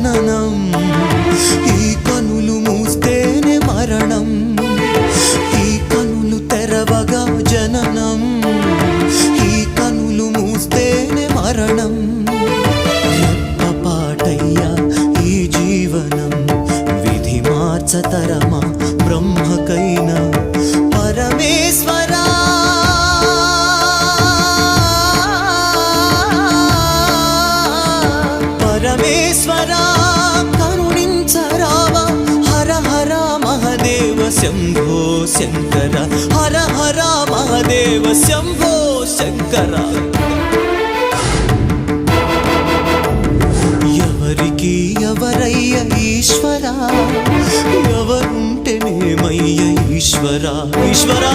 జననం ఈ కనులు మూస్తేనే మరణం ఈ కనులు తెరవగా జననం ఈ కనులు మూస్తేనే మరణం రెప్పపాటయ్యా ఈ జీవనం విధి మార్చతరమా బ్రహ్మకైనా పరమేశ్వరా పరమేశ్వరా కరుణించరావా హర హర మహదేవ శంభో శంకర హర హర మహదేవ శంభో శంకర ఎవరికి ఎవరయ్య ఈశ్వరా ఎవరుంటేనేమయ్య ఈశ్వరా ఈశ్వరా